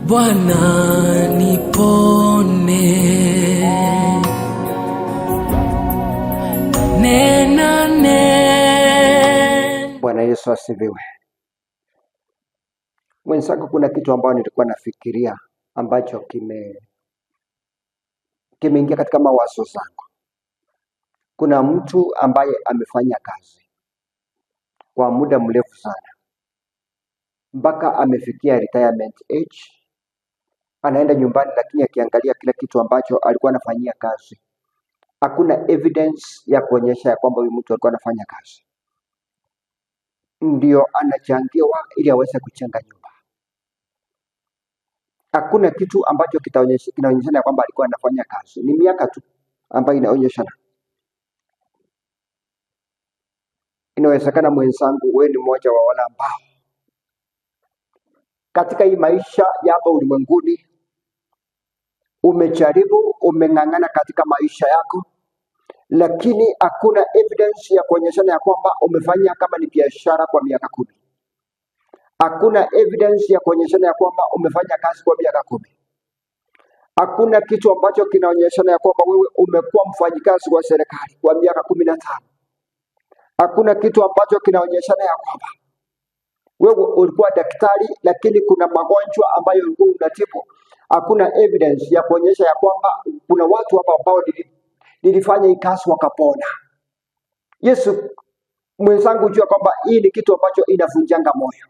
Bwana nipone, Bwana Yesu asifiwe. Mwenzangu, kuna kitu ambacho nilikuwa nafikiria ambacho kimeingia katika mawazo zangu. Kuna mtu ambaye amefanya kazi kwa muda mrefu sana mpaka amefikia retirement age, anaenda nyumbani, lakini akiangalia kila kitu ambacho alikuwa anafanyia kazi, hakuna evidence ya kuonyesha ya kwamba huyu mtu alikuwa anafanya kazi. Ndio anachangiwa ili aweze kujenga nyumba. Hakuna kitu ambacho kinaonyeshana ya kwamba alikuwa anafanya kazi. Ni miaka tu ambayo inaonyeshana. Inawezekana mwenzangu, wewe ni mmoja wa wale ambao katika hii maisha ya hapa ulimwenguni umejaribu, umeng'ang'ana katika maisha yako, lakini hakuna evidence ya kuonyeshana ya kwamba umefanya kama ni biashara kwa miaka 10. Hakuna evidence ya kuonyeshana ya kwamba umefanya kazi kwa miaka 10. Hakuna kitu ambacho kinaonyeshana ya kwamba wewe umekuwa mfanyikazi wa serikali kwa miaka 15. Hakuna kitu ambacho kinaonyeshana ya kwamba wewe ulikuwa daktari, lakini kuna magonjwa ambayo ulikuwa unatibu. Hakuna evidence ya kuonyesha ya kwamba kuna watu hapa ambao nilifanya hii kazi wakapona. Yesu mwenzangu, jua kwamba hii ni kitu ambacho inavunjanga moyo.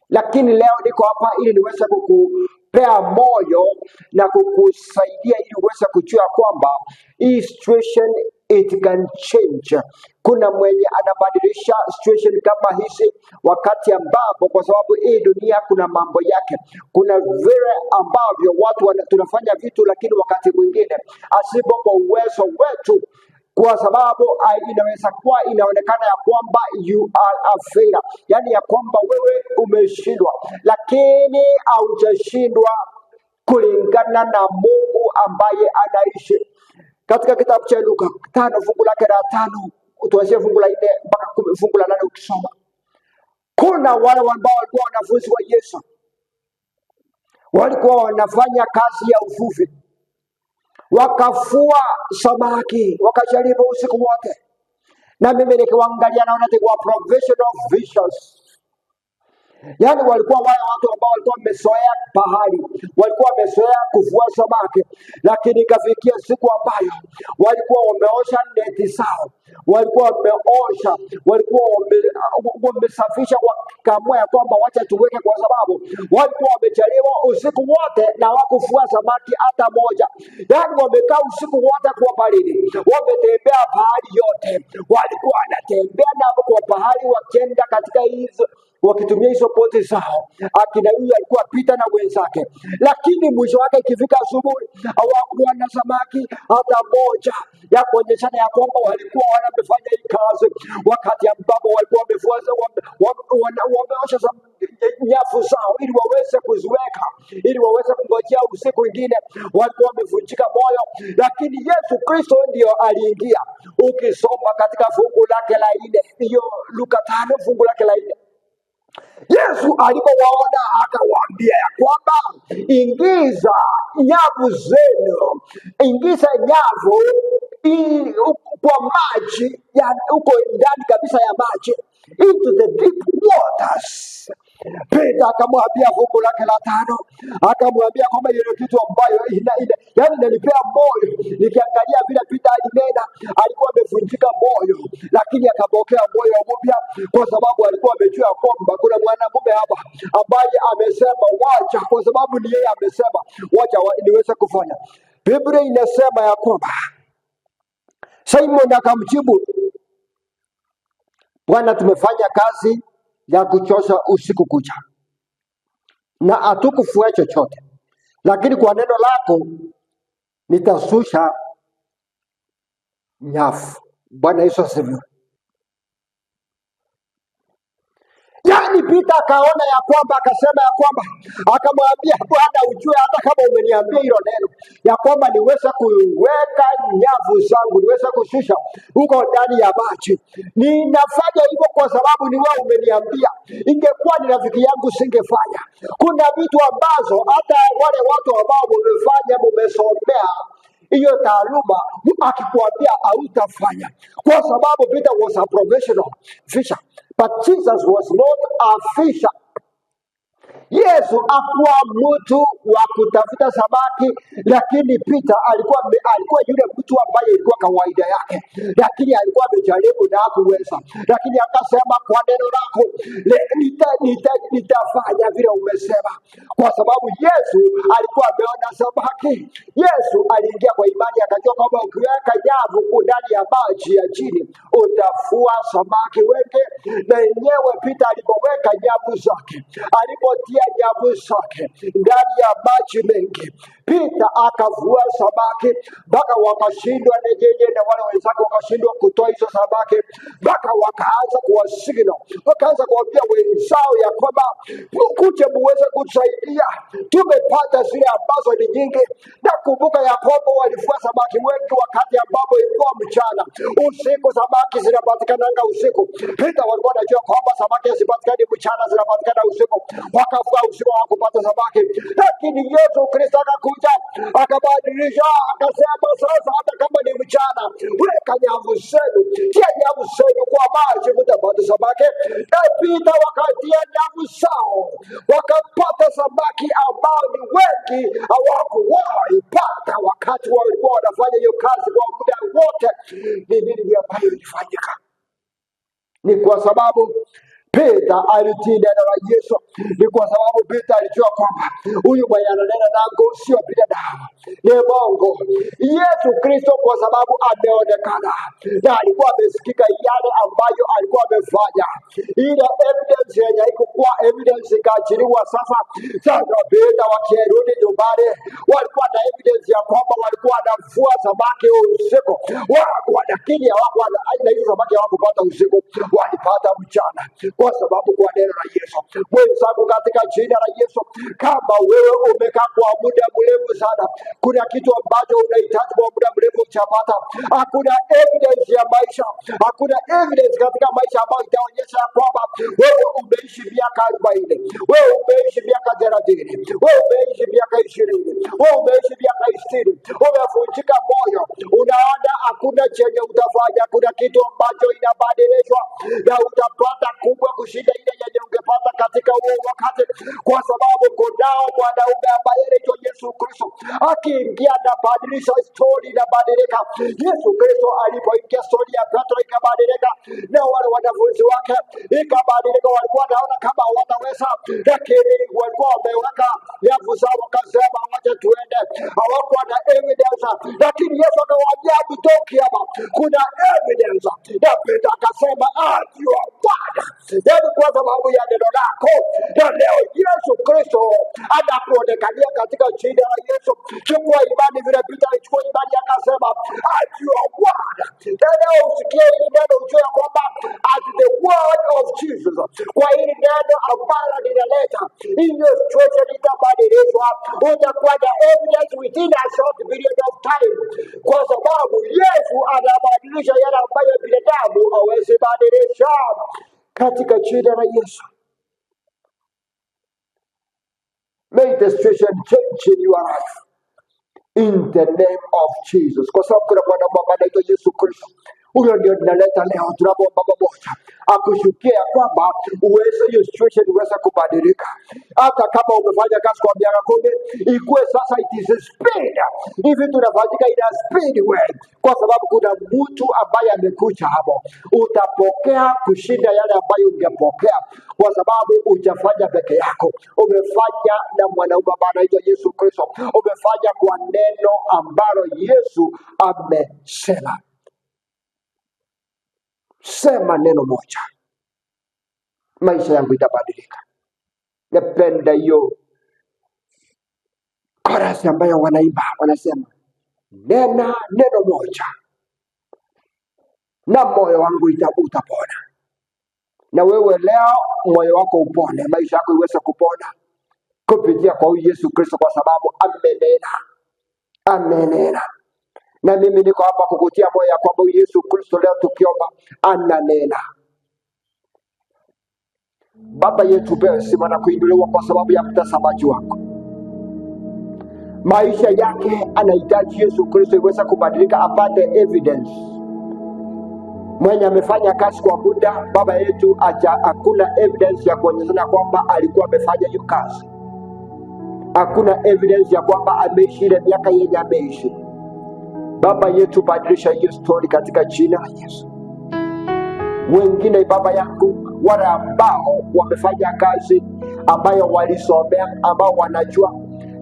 Lakini leo niko hapa ili niweze kukupea moyo na kukusaidia ili uweze kujua kwamba hii situation it can change. Kuna mwenye anabadilisha situation kama hizi wakati ambapo, kwa sababu hii dunia kuna mambo yake. Kuna vile ambavyo watu tunafanya vitu, lakini wakati mwingine asipo kwa uwezo wetu, kwa sababu inaweza kuwa inaonekana ya kwamba you are a failure, yani ya kwamba wewe umeshindwa, lakini haujashindwa kulingana na Mungu ambaye anaishi. Katika kitabu cha Luka 5 fungu lake la 5 tuanzie fungu la 4 mpaka fungu la 8 ukisoma, kuna wale ambao walikuwa wanafunzi wa Yesu, walikuwa wanafanya kazi ya uvuvi, wakafua samaki, wakajaribu usiku wote. Na mimi nikiwaangalia naona ni kwa professional fishers. Yani walikuwa wale watu ambao walikuwa wamezoea bahari, walikuwa wamezoea kuvua samaki, lakini ikafikia siku ambayo walikuwa wameosha neti zao, walikuwa wameosha, walikuwa wamesafisha, wakaamua ya kwamba wacha tuweke, kwa sababu walikuwa wamejaribu usiku wote na hawakuvua samaki hata moja. Yani wamekaa usiku wote kwa baridi, wametembea bahari yote, walikuwa wanatembea na kwa bahari wakienda katika hizo, wakitumia hizo boti zao. Akina huyu alikuwa pita na wenzake, lakini mwisho wake ikifika asubuhi hawakuwa na samaki hata moja, ya kuonyeshana ya kwamba walikuwa wanafanya hii kazi wakati ambapo walikuwa wameosha nyavu zao ili waweze kuziweka, ili waweze kungojea usiku mwingine. Walikuwa wamevunjika moyo, lakini Yesu Kristo ndio aliingia. Ukisoma katika fungu lake la 4, hiyo Luka 5 fungu lake la 4, Yesu alipowaona akawaambia ya kwamba ingiza nyavu zenu, ingiza nyavu kwa maji, yani uko ndani kabisa ya maji, into the deep waters. Petro akamwambia fungu lake la 5, akamwambia kwamba ile kitu ambayo yani inanipea moyo nikiangalia vile Petro alinena. Alikuwa amevunjika moyo, lakini akapokea moyo mpya, kwa sababu alikuwa amejua kwamba kuna mwanamume hapa ambaye amesema wacha, kwa sababu ni yeye amesema wacha niweze kufanya. Biblia inasema ya kwamba Simon akamjibu, Bwana, tumefanya kazi ya kuchosha usiku kucha na hatukufua chochote, lakini kwa neno lako nitashusha nyavu. Bwana Yesu asifiwe. Yani Peter akaona ya kwamba, akasema ya kwamba, akamwambia Bwana, ujue hata kama umeniambia hilo neno ya kwamba niweza kuweka nyavu zangu, niweza kushusha huko ndani ya maji, ninafanya hivyo kwa sababu ni wewe umeniambia. Ingekuwa ni rafiki yangu singefanya. Kuna vitu ambazo hata wale watu ambao mumefanya, mumesomea hiyo taaluma, akikwambia hautafanya, kwa sababu Peter was a professional fisher, but Jesus was not a fisher. Yesu hakuwa mtu wa kutafuta samaki, lakini Peter alikuwa yule mtu ambaye ilikuwa kawaida yake, lakini alikuwa amejaribu na hakuweza, lakini akasema, kwa neno lako nitafanya vile umesema, kwa sababu Yesu alikuwa ameona samaki. Yesu aliingia kwa imani, akajua kwamba ukiweka nyavu ndani ya maji ya chini utafua samaki wengi. Na yenyewe Peter alipoweka nyavu zake, alipotia nyavu zake ndani ya maji mengi, Peter akavua samaki mpaka wakashindwa, yeye na wale wenzake wakashindwa kutoa hizo samaki, mpaka wakaanza kuwasigno, wakaanza kuambia wenzao ya kwamba mkuje muweze kusaidia, tumepata zile ambazo ni nyingi. Na kumbuka ya kwamba walivua samaki wengi wakati ambapo ilikuwa mchana. Usiku samaki zinapatikananga usiku. Peter walikuwa wanajua kwamba samaki hazipatikani mchana, zinapatikana usiku. Wakavua usiku wakupata samaki, lakini Yesu Kristo akakuja akabadilisha, akasema, sasa hata kama ni mchana, weka nyavu zenu, tia nyavu zenu kwa maji, mtapata samaki. Na Peter wakatia nyavu zao, wakapata samaki ambao ni wengi hawakuwahi pata wakati walikuwa wanafanya hiyo kazi kwa muda wote. Ni nini ambayo ilifanyika? Ni kwa sababu Peter alitii neno la Yesu. Ni kwa sababu Peter alijua kwamba huyu mwenye ananena nangu sio binadamu, ni Mungu. Yesu Kristo kwa sababu ameonekana na alikuwa amesikika yale ambayo alikuwa amefanya, ile evidence yenye haikuwa evidence ikaachiliwa. Sasa Peter wakirudi nyumbani, walikuwa na evidence ya kwamba walikuwa wanavua samaki usiku, lakini hawakuwa na hizo samaki, hawakupata usiku, walipata mchana, kwa sababu kwa neno la Yesu. Mwenzangu, katika jina la Yesu, kama wewe umekaa kwa muda mrefu sana, kuna kitu ambacho unahitaji kwa muda mrefu uchapata, hakuna evidence ya maisha, hakuna evidence katika maisha ambayo itaonyesha kwamba wewe umeishi miaka 40, wewe umeishi miaka 30, wewe umeishi miaka 20, wewe umeishi miaka 60, umevunjika moyo, unaona hakuna chenye utafanya, kuna kitu ambacho inabadilishwa na utapata kubwa kushinda ile yenye ungepata katika huo wakati, kwa sababu kunao mwanaume ambaye anaitwa Yesu Kristo. Akiingia na badilisha story, inabadilika. Yesu Kristo alipoingia, story ya Petro ikabadilika, na wale wanafunzi wake ikabadilika. Walikuwa wanaona kama hawataweza, lakini walikuwa wameweka nyavu zao, wakasema wacha tuende. Hawakuwa na evidence, lakini Yesu akawaambia mtoki hapa, kuna evidence. Na Petro akasema, you are Bwana. Yaani kwa sababu ya neno lako. Na leo Yesu Kristo anakuonekania katika jina la Yesu. Chukua imani vile Peter alichukua imani, akasema, you are Bwana. Na leo usikie hili neno, ujue kwamba at the word of Jesus, kwa hili neno ambalo linaleta hiyo situation itabadilishwa. Utakuwa na evidence within a short period of time, kwa sababu Yesu anabadilisha yale ambayo binadamu hawezi badilisha, katika jina la Yesu. May the situation change in your life in the name of Jesus, kwa sababu kuna mwanadamu anaitwa Yesu Kristo. Huyo ndio ninaleta leo, tunapoomba pamoja, akushukia kwamba uweze hiyo situation uweze kubadilika. Hata kama umefanya kazi kwa miaka 10, ikuwe sasa it is speed. Hivi tunafanyika ina speed way, kwa sababu kuna mtu ambaye amekuja hapo. Utapokea kushinda yale ambayo ungepokea, kwa sababu hujafanya peke yako. Umefanya na mwanaume ambaye anaitwa Yesu Kristo. Umefanya kwa neno ambalo Yesu amesema. Sema neno moja, maisha yangu itabadilika. Napenda hiyo chorus ambayo wanaimba, wanasema, nena neno moja na moyo wangu utapona. Na wewe leo moyo wako upone, maisha yako iweze kupona kupitia kwa huyu Yesu Kristo, kwa sababu amenena. Na mimi niko hapa kukutia moyo kwamba huyu Yesu Kristo leo tukiomba ananena. Baba yetu, pewe sifa na kuinuliwa kwa sababu ya mtazamaji wako. Maisha yake anahitaji Yesu Kristo iweze kubadilika, apate evidence. Mwenye amefanya kazi kwa muda, baba yetu, hakuna evidence ya kuonyesha kwamba alikuwa amefanya hiyo kazi. Hakuna evidence ya kwamba ameishi ile miaka yenye ameishi. Baba yetu, badilisha hiyo story katika jina la Yesu. Wengine baba yangu, wale ambao wamefanya kazi ambayo walisomea, ambao wanajua,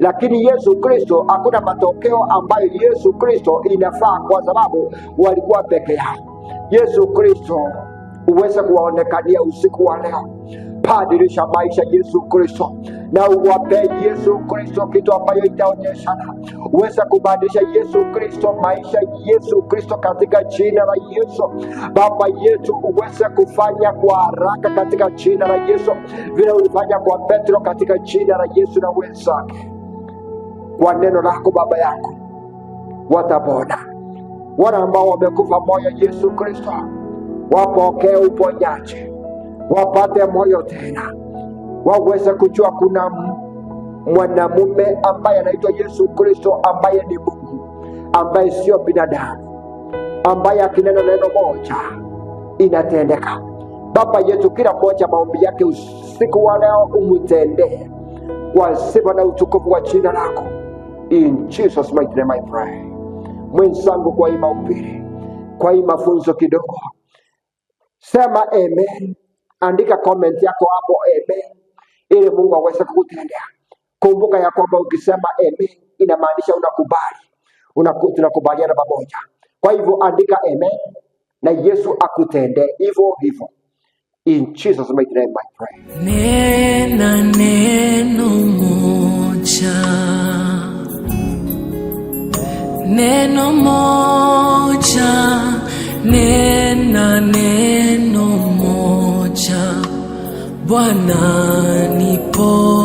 lakini Yesu Kristo hakuna matokeo ambayo Yesu Kristo inafaa, kwa sababu walikuwa peke yao. Yesu Kristo uweze kuwaonekania usiku wa leo. Badilisha maisha Yesu Kristo, na uwape Yesu Kristo kitu ambayo itaonyeshana. Uweze kubadilisha Yesu Kristo maisha Yesu Kristo katika jina la Yesu. Baba yetu, uweze kufanya kwa haraka katika jina la Yesu, vile ulifanya kwa Petro katika jina la Yesu na wenzake. Kwa neno lako baba yako watapona. Wale ambao wamekufa moyo Yesu Kristo, wapokee uponyaji, wapate moyo tena, waweze kujua kuna mwanamume ambaye anaitwa Yesu Kristo, ambaye ni Mungu, ambaye sio binadamu, ambaye akinena neno moja inatendeka. Baba yetu, kila mmoja maombi yake usiku wa leo umtendee kwa sifa na utukufu wa jina lako. In Jesus mighty name I pray. Mwenzangu, kwa hii mahubiri, kwa hii mafunzo kidogo, sema amen. Andika comment yako hapo amen, ili Mungu aweze kukutendea. Kumbuka ya kwamba ukisema amen inamaanisha unakubali. Tunakubaliana pamoja. Kwa hivyo andika amen na Yesu akutendee hivyo hivyo. In Jesus mighty name I pray. Nena neno moja, neno moja, nena neno moja, Bwana nipo